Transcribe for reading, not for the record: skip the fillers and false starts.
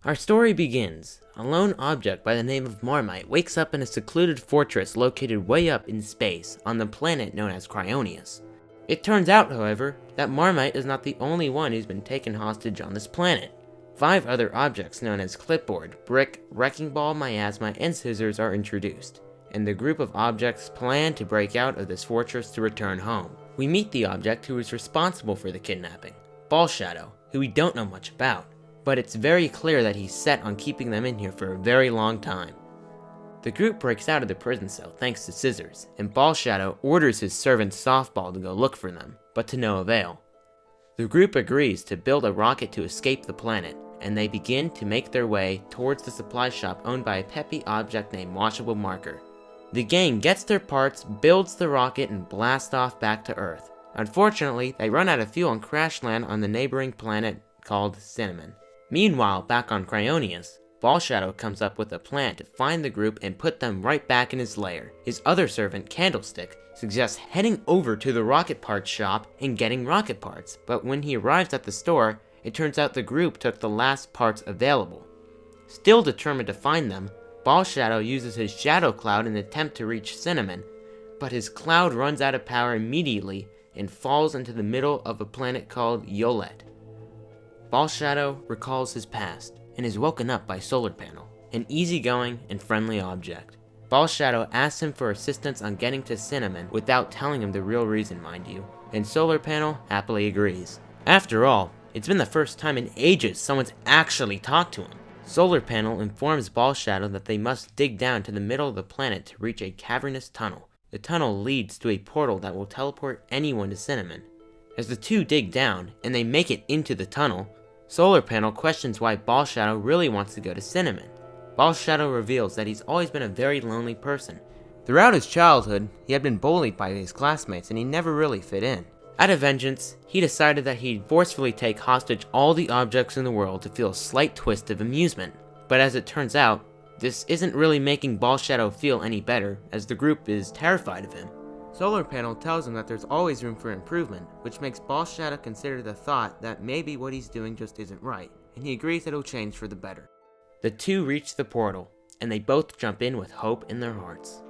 Our story begins. A lone object by the name of Marmite wakes up in a secluded fortress located way up in space on the planet known as Cryonius. It turns out, however, that Marmite is not the only one who's been taken hostage on this planet. 5 other objects known as Clipboard, Brick, Wrecking Ball, Miasma, and Scissors are introduced, and the group of objects plan to break out of this fortress to return home. We meet the object who is responsible for the kidnapping, Ball Shadow, who we don't know much about, but it's very clear that he's set on keeping them in here for a very long time. The group breaks out of the prison cell thanks to Scissors, and Ball Shadow orders his servant Softball to go look for them, but to no avail. The group agrees to build a rocket to escape the planet, and they begin to make their way towards the supply shop owned by a peppy object named Washable Marker. The gang gets their parts, builds the rocket, and blasts off back to Earth. Unfortunately, they run out of fuel and crash land on the neighboring planet called Cinnamon. Meanwhile, back on Cryonius, Ball Shadow comes up with a plan to find the group and put them right back in his lair. His other servant, Candlestick, suggests heading over to the rocket parts shop and getting rocket parts, but when he arrives at the store, it turns out the group took the last parts available. Still determined to find them, Ball Shadow uses his Shadow Cloud in an attempt to reach Cinnamon, but his cloud runs out of power immediately and falls into the middle of a planet called Yolet. Ball Shadow recalls his past and is woken up by Solar Panel, an easygoing and friendly object. Ball Shadow asks him for assistance on getting to Cinnamon without telling him the real reason, mind you, and Solar Panel happily agrees. After all, it's been the first time in ages someone's actually talked to him. Solar Panel informs Ball Shadow that they must dig down to the middle of the planet to reach a cavernous tunnel. The tunnel leads to a portal that will teleport anyone to Cinnamon. As the two dig down, and they make it into the tunnel, Solar Panel questions why Ball Shadow really wants to go to Cinnamon. Ball Shadow reveals that he's always been a very lonely person. Throughout his childhood, he had been bullied by his classmates and he never really fit in. Out of vengeance, he decided that he'd forcefully take hostage all the objects in the world to feel a slight twist of amusement. But as it turns out, this isn't really making Ball Shadow feel any better, as the group is terrified of him. Solar Panel tells him that there's always room for improvement, which makes Ball Shadow consider the thought that maybe what he's doing just isn't right, and he agrees that it'll change for the better. The two reach the portal, and they both jump in with hope in their hearts.